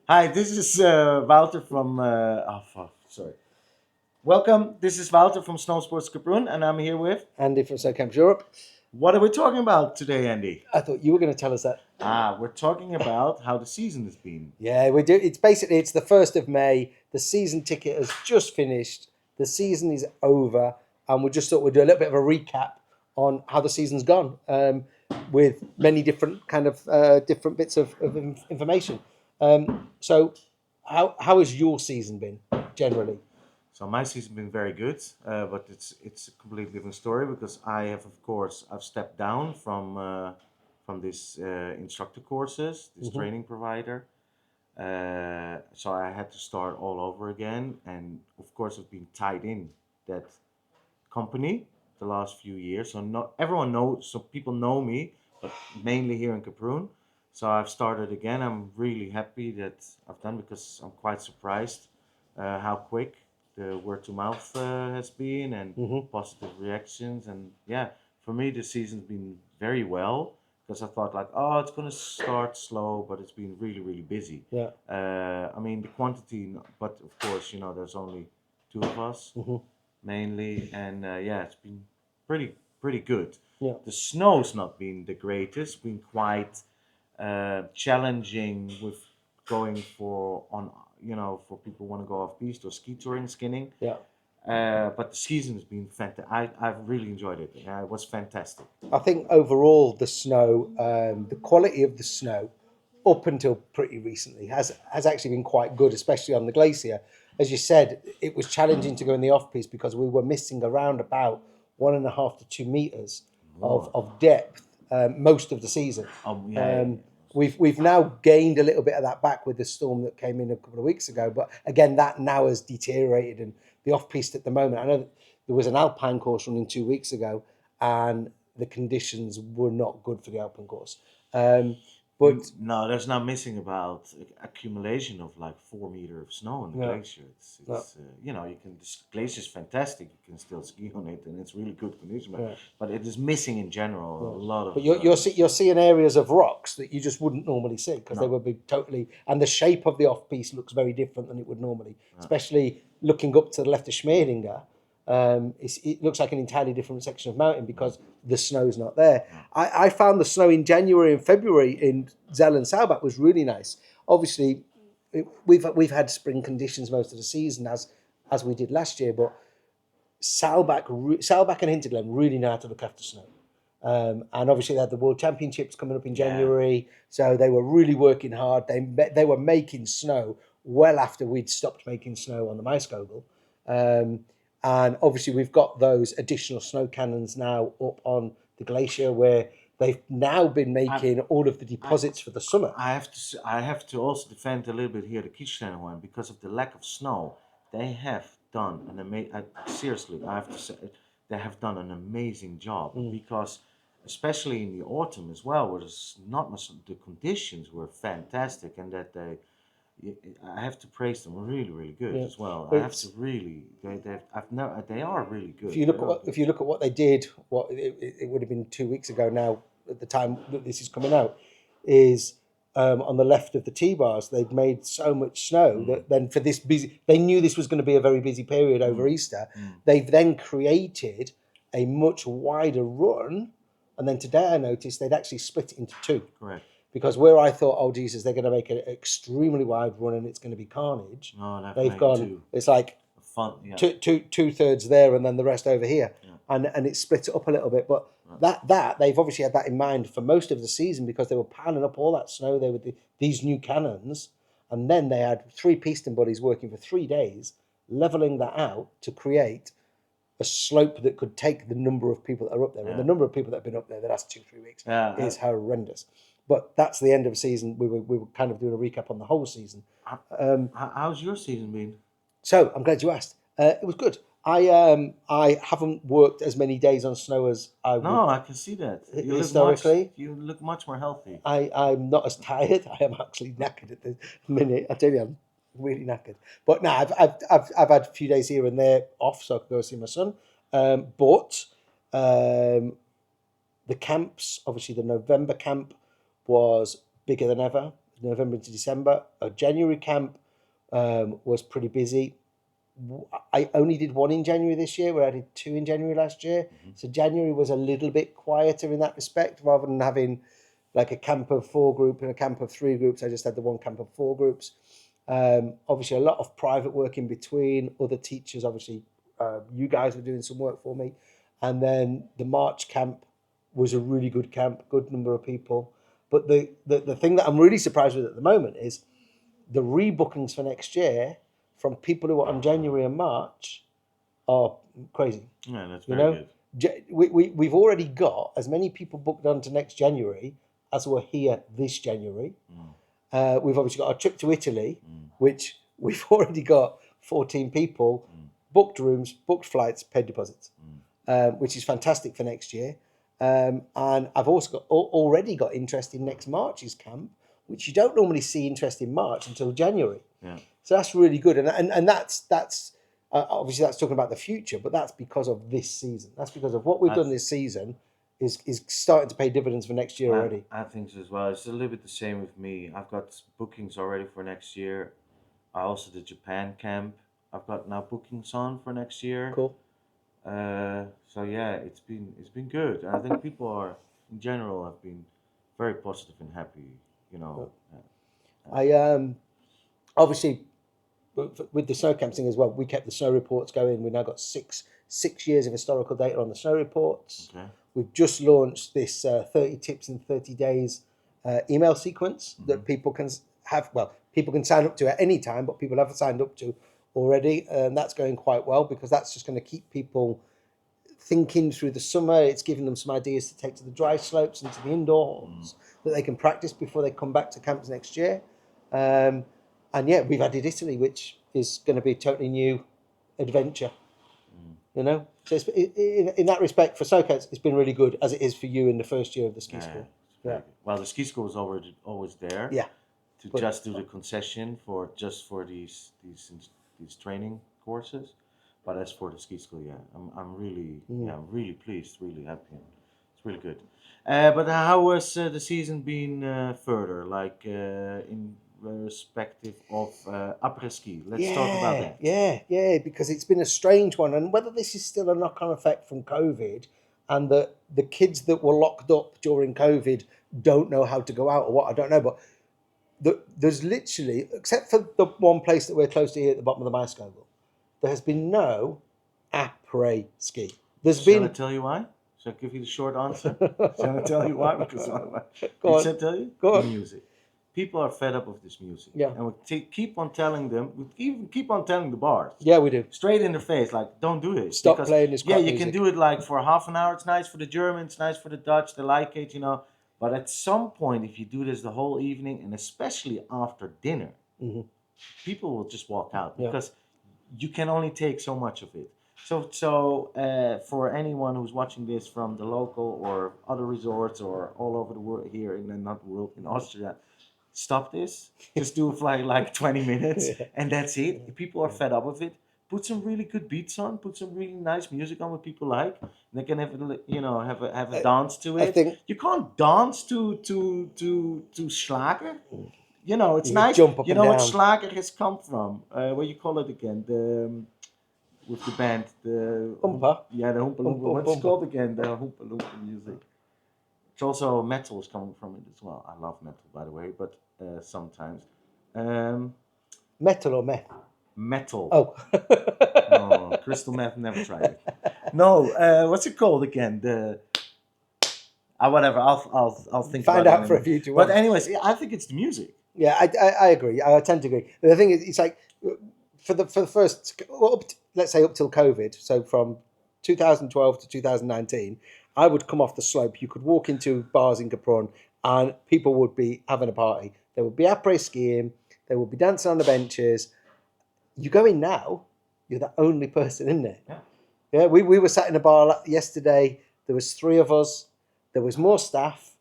Hi, this is Wouter from. Sorry. Welcome. This is Wouter from Snow Sports Kaprun, and I'm here with. Andy from Snow Camps Europe. What are we talking about today, Andy? I thought you were going to tell us that. We're talking about how the season has been. Yeah, we do. It's the 1st of May. The season ticket has just finished. The season is over, and we just thought we'd do a little bit of a recap on how the season's gone, with many different different bits of information. So, how has your season been generally? So my season's been very good, but it's a completely different story because I've stepped down from this instructor courses, this training provider. So I had to start all over again, and of course I've been tied in that company the last few years. So not everyone knows, so people know me, but mainly here in Kaprun. So I've started again. I'm really happy that I've done because I'm quite surprised how quick the word to mouth has been and positive reactions. And yeah, for me the season's been very well because I thought like, oh, it's gonna start slow, but it's been really really busy. Yeah. I mean the quantity, but of course there's only two of us mainly, and yeah, it's been pretty good. Yeah. The snow's not been the greatest. Been quite challenging with going for people who want to go off piste or ski touring skinning. Yeah. But the season has been fantastic. I've really enjoyed it. It was fantastic. I think overall the snow, the quality of the snow, up until pretty recently, has actually been quite good, especially on the glacier. As you said, it was challenging to go in the off piste because we were missing around about 1.5 to 2 meters of depth most of the season. Yeah. We've now gained a little bit of that back with the storm that came in a couple of weeks ago, but again that now has deteriorated, and the off piste at the moment. I know there was an alpine course running 2 weeks ago, and the conditions were not good for the alpine course. But No, there's now missing about accumulation of like 4 meters of snow on the glacier. It's this glacier's fantastic. You can still ski on it, and it's really good condition. But it is missing in general a lot of. But you're seeing areas of rocks that you just wouldn't normally see because they would be totally. And the shape of the off piste looks very different than it would normally, especially looking up to the left of Schmeringer. It looks like an entirely different section of mountain because the snow's not there. I found the snow in January and February in Zell and Saalbach was really nice. Obviously, we've had spring conditions most of the season as we did last year, but Saalbach and Hinterglen really know how to look after snow. And obviously they had the World Championships coming up in January, so they were really working hard. They were making snow well after we'd stopped making snow on the Maiskogel. And obviously we've got those additional snow cannons now up on the glacier where they've now been making all of the deposits for the summer. I have to also defend a little bit here the Kitzsteinhorn because of the lack of snow. They have done an amazing. Seriously, I have to say they have done an amazing job because, especially in the autumn as well, where there's not much. The conditions were fantastic, and that I have to praise them. Really, really good as well. I have to really. They are really good. If you look at what they did, it would have been 2 weeks ago now. At the time that this is coming out, is on the left of the T-bars, they've made so much snow that then for this busy, they knew this was going to be a very busy period over Easter. They've then created a much wider run, and then today I noticed they'd actually split it into two. Correct. Because where I thought, oh Jesus, they're going to make an extremely wide run and it's going to be carnage. No, they've gone. Two. It's like two-thirds there and then the rest over here, and it split it up a little bit. But that they've obviously had that in mind for most of the season because they were piling up all that snow there with these new cannons, and then they had 3 piston buddies working for 3 days, leveling that out to create a slope that could take the number of people that are up there. And the number of people that have been up there the last 2-3 weeks is horrendous. But that's the end of the season. We were kind of doing a recap on the whole season. How's your season been? So I'm glad you asked. It was good. I haven't worked as many days on snow as I would. No, I can see that. Historically, you look much more healthy. I'm not as tired. I am actually knackered at the minute. I tell you, I'm really knackered. But no, I've had a few days here and there off, so I could go see my son. But The camps, obviously, the November camp was bigger than ever. November into December. A January camp was pretty busy. I only did one in January this year, where I did two in January last year. So January was a little bit quieter in that respect, rather than having like a camp of 4 group and a camp of 3 groups. I just had the one camp of 4 groups. Obviously, a lot of private work in between. Other teachers, obviously, you guys were doing some work for me. And then the March camp was a really good camp, good number of people. But the thing that I'm really surprised with at the moment is the rebookings for next year from people who are on January and March are crazy. Yeah, that's You very know, good. we've already got as many people booked on to next January as were here this January. We've obviously got a trip to Italy, which we've already got 14 people, booked rooms, booked flights, paid deposits, which is fantastic for next year. And I've also already got interest in next March's camp, which you don't normally see interest in March until January. Yeah. So that's really good, and that's obviously that's talking about the future, but that's because of this season. That's because of what we've done this season is starting to pay dividends for next year already. I think so as well. It's a little bit the same with me. I've got bookings already for next year. I also did Japan camp. I've got now bookings on for next year. Cool. So yeah, it's been good. I think people are in general have been very positive and happy. You know. I obviously with the snow camp thing as well. We kept the snow reports going. We've now got six years of historical data on the snow reports. Okay. We've just launched this 30 tips in 30 days email sequence that people can have. Well, people can sign up to at any time, but people have signed up to already, and that's going quite well because that's just going to keep people thinking through the summer. It's giving them some ideas to take to the dry slopes and to the indoors that they can practice before they come back to camps next year. And yeah, we've added Italy, which is going to be a totally new adventure. You know, so it's, in that respect, for SoCats, it's been really good as it is for you in the first year of the ski school. Yeah. Well, the ski school was always there. Yeah. To just do the concession for these training courses, but as for the ski school, yeah, I'm really pleased, really happy. It's really good. But how was the season been further, like in respective of après ski? Let's talk about that. Yeah, because it's been a strange one, and whether this is still a knock-on effect from COVID, and that the kids that were locked up during COVID don't know how to go out or what, I don't know, but there's literally, except for the one place that we're close to here at the bottom of the Maasvogel, there has been no après ski. Shall I tell you why? Shall I give you the short answer? Shall I tell you why? Because shall I tell you? Go on. The music. People are fed up with this music. Yeah. And we keep on telling them, we even keep on telling the bars. Yeah, we do. Straight in their face, like, don't do this. Stop playing this crap you music. can do it like for half an hour. It's nice for the Germans, nice for the Dutch, they like it, you know. But at some point, if you do this the whole evening, and especially after dinner, people will just walk out because you can only take so much of it. So for anyone who's watching this from the local or other resorts or all over the world here in in Austria, stop this. Just do it for like 20 minutes, and that's it. People are fed up with it. Put some really good beats on. Put some really nice music on what people like. They can have a dance to it. You can't dance to Schlager. You know, it's nice. Jump up you and know what down. Schlager has come from? What you call it again? With the band, the Oompa. Yeah, the Oompa Loompa. What's it called again? The Oompa Loompa music. It's also metal is coming from it as well. I love metal, by the way, but sometimes. Metal or meth? Metal. Oh. No, crystal meth. Never tried it. No, what's it called again? Whatever. I'll think. Find about out it for a future one. But anyways, I think it's the music. Yeah, I agree. I tend to agree. The thing is, it's like for the first, let's say up till COVID, so from 2012 to 2019, I would come off the slope. You could walk into bars in Kaprun, and people would be having a party. There would be après skiing. They would be dancing on the benches. You go in now, you're the only person in there. Yeah. We were sat in a bar yesterday. There was 3 of us. There was more staff.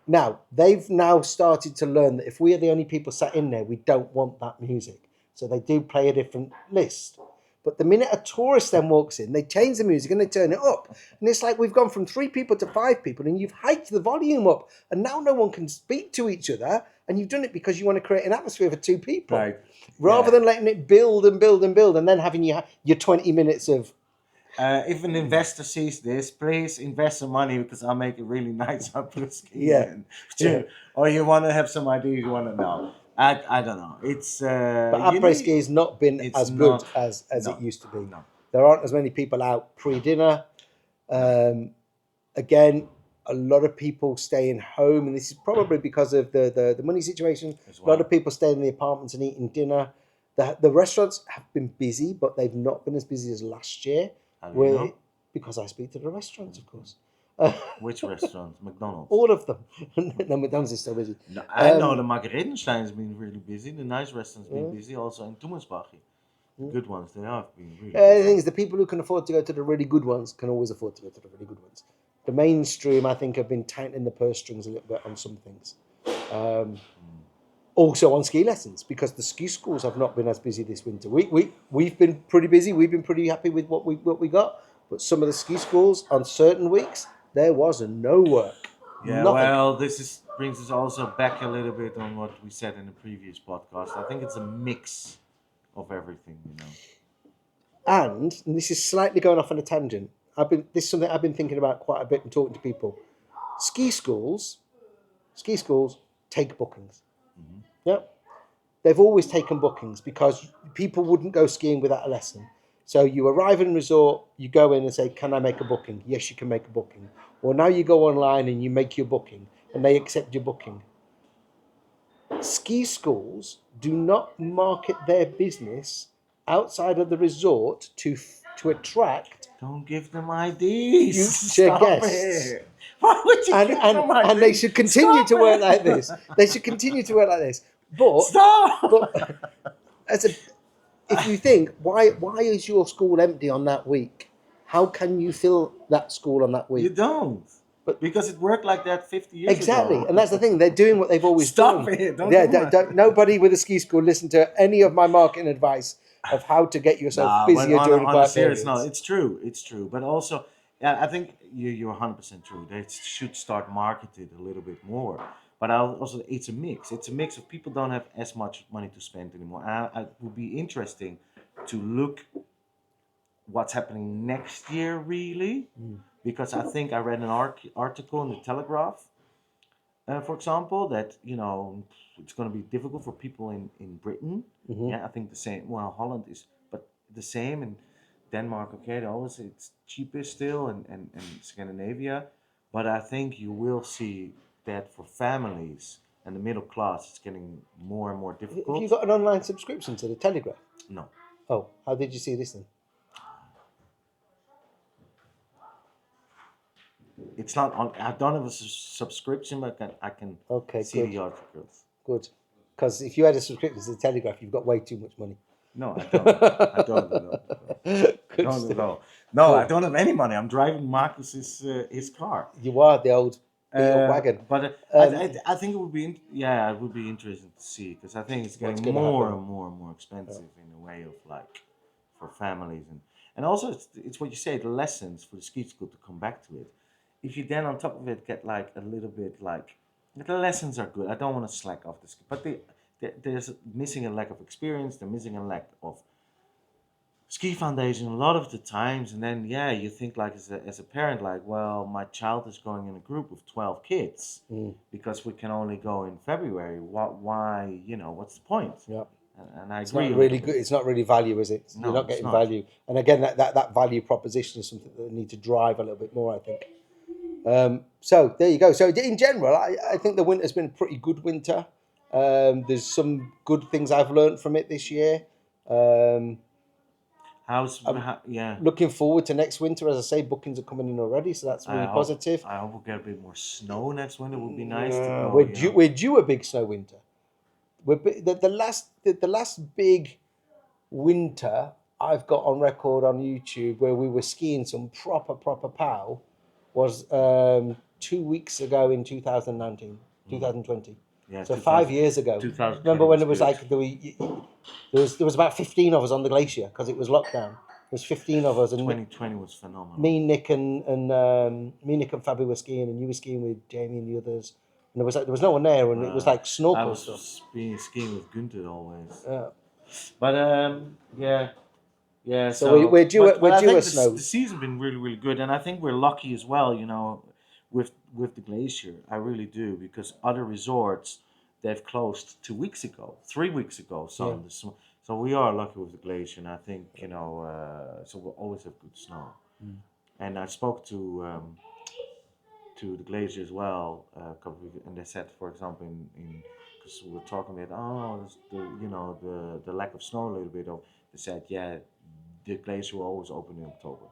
Now, they've now started to learn that if we are the only people sat in there, we don't want that music. So they do play a different list. But the minute a tourist then walks in, they change the music and they turn it up. And it's like we've gone from 3 people to 5 people and you've hiked the volume up. And now no one can speak to each other. And you've done it because you want to create an atmosphere for 2 people. Right. Rather than letting it build and build and build and then having your 20 minutes of... If an investor sees this, please invest some money because I'll make it really nice après ski. Yeah. Or you want to have some ideas you want to know. I don't know. It's But après ski has not been it's as good not- as no, it used to be. no. There aren't as many people out pre-dinner. Again, a lot of people staying home, and this is probably because of the money situation. As A lot well. of people staying in the apartments and eating dinner. The restaurants have been busy, but they've not been as busy as last year. How do you know? Because I speak to the restaurants, of course. Which restaurants? McDonald's. All of them. No, McDonald's is still busy. No, I know the Margaretenstein has been really busy. The nice restaurants been busy. Also in Tumersbach. The good ones, they have been really The busy. thing is, the people who can afford to go to the really good ones can always afford to go to the really good ones. The mainstream, I think, have been tightening the purse strings a little bit on some things. Also on ski lessons, because the ski schools have not been as busy this winter. We've been pretty busy. We've been pretty happy with what we got. But some of the ski schools on certain weeks, there was no work. Yeah, Nothing. well, brings us also back a little bit on what we said in the previous podcast. I think it's a mix of everything, you know. And this is slightly going off on a tangent. This is something I've been thinking about quite a bit and talking to people. Ski schools take bookings. Mm-hmm. Yep. They've always taken bookings because people wouldn't go skiing without a lesson. So you arrive in a resort, you go in and say, can I make a booking? Yes, you can make a booking. Or now you go online and you make your booking and they accept your booking. Ski schools do not market their business outside of the resort to attract. Don't give them ideas. Future Stop guests. it. Why would you give them ideas? And they should continue Stop to work it. like this. They should continue to work like this. But Stop. But if you think, why is your school empty on that week? How can you fill that school on that week? You don't. But- because it worked like that 50 years Exactly, ago. and that's the thing. They're doing what they've always Stop done. it. Don't Yeah, do that. nobody with a ski school listen to any of my marketing advice of how to get yourself Nah, busier but during on a quiet serious periods. note, it's true. But also, yeah, I think you're 100% true. They should start marketed a little bit more. But also, it's a mix. It's a mix of people don't have as much money to spend anymore. It would be interesting to look what's happening next year, really, because I think I read an article in the Telegraph, for example, that it's going to be difficult for people in Britain. Yeah, I think the same. Well, Holland is, but the same in Denmark. Okay, it's cheapest still, and Scandinavia, but I think you will see that for families and the middle class, it's getting more and more difficult. Have you got an online subscription to the Telegraph? No. Oh, how did you see this then? It's not on. I don't have a subscription, but I can Okay, see good. the articles. Good. Because if you had a subscription to the Telegraph, you've got way too much money. No, I don't. I don't at all. I don't at all. No, I don't have any money. I'm driving Marcus's his car. You are the old wagon. But I think it would be it would be interesting to see because I think it's getting gonna more happen. and more and more expensive in a way of like for families and also it's what you say, the lessons for the ski school to come back to it. If you then on top of it get like a little bit like the lessons are good. I don't want to slack off this, but there's missing a lack of experience. They're missing a lack of ski foundation a lot of the times, and then you think like as a parent like, well, my child is going in a group of 12 kids because we can only go in February. Why? What's the point? Yeah. And I It's agree. not really good. It's not really value, is it? No, You're not it's getting not. value. And again, that value proposition is something that they need to drive a little bit more, I think. So there you go. So in general, I think the winter's been a pretty good winter. There's some good things I've learned from it this year. Looking forward to next winter. As I say, bookings are coming in already, so that's really positive. I hope we'll get a bit more snow next winter. It would be nice to go. We're due a big snow winter. The last big winter I've got on record on YouTube where we were skiing some proper pow was 2 weeks ago in 2020. Yeah, So 5 years ago. 2020 Remember when it was good. like there was about 15 of us on the glacier because it was lockdown. There was 15 of us, and 2020 was phenomenal. Nick and Fabi were skiing, and you were skiing with Jamie and the others. And there was no one there, and it was like I snorkel was stuff. skiing with Günther always. Yeah. But yeah. So we're due but I think a snow. the season's been really, really good, and I think we're lucky as well. You know, with the glacier, I really do, because other resorts they've closed 2 weeks ago, 3 weeks ago. So we are lucky with the glacier, and I think so we'll always have good snow. And I spoke to the glacier as well, and they said, for example, in because we were talking about the lack of snow a little bit. They said, yeah, the glacier will always open in October,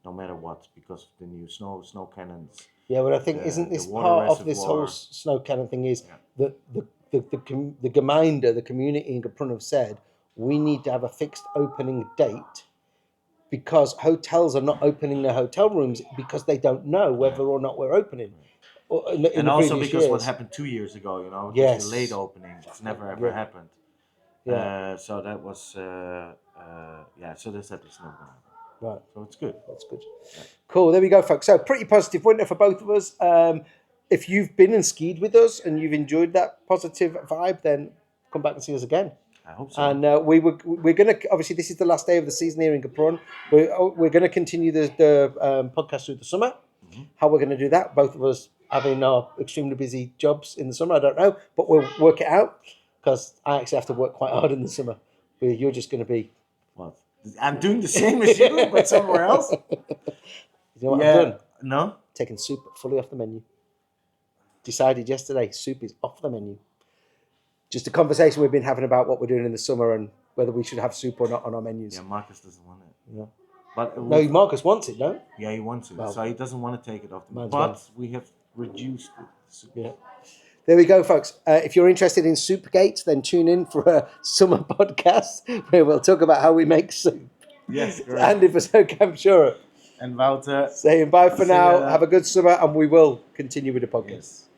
no matter what, because of the new snow cannons. Yeah, but I think isn't this part of this whole snow cannon thing is that the Gemeinde, the community in Kaprun have said we need to have a fixed opening date, because hotels are not opening their hotel rooms because they don't know whether or not we're opening. And also because what happened 2 years ago, Yes. the late opening, it's never ever happened. Yeah. So that was so they said it's never gonna happen. Right. So it's good. That's good. Yeah. Cool. There we go, folks. So pretty positive winter for both of us. If you've been and skied with us and you've enjoyed that positive vibe, then come back and see us again. I hope so. And we're going to, obviously this is the last day of the season here in Kaprun. We're going to continue the podcast through the summer. Mm-hmm. How we're going to do that, both of us having our extremely busy jobs in the summer, I don't know, but we'll work it out, because I actually have to work quite hard in the summer. But you're just going to be... What? I'm doing the same as you, but somewhere else. You know what I've done? No? Taking soup fully off the menu. Decided yesterday, soup is off the menu. Just a conversation we've been having about what we're doing in the summer and whether we should have soup or not on our menus. Yeah, Marcus doesn't want it. Yeah. But no, Marcus wants it, no? Yeah, he wants it. Well, so he doesn't want to take it off the menu. But we have reduced it. Yeah. There we go, folks. If you're interested in Soupgate, then tune in for a summer podcast where we'll talk about how we make soup. Yes, great. Andy for So Camp Shore. And Wouter. Saying bye for now. Have a good summer, and we will continue with the podcast. Yes.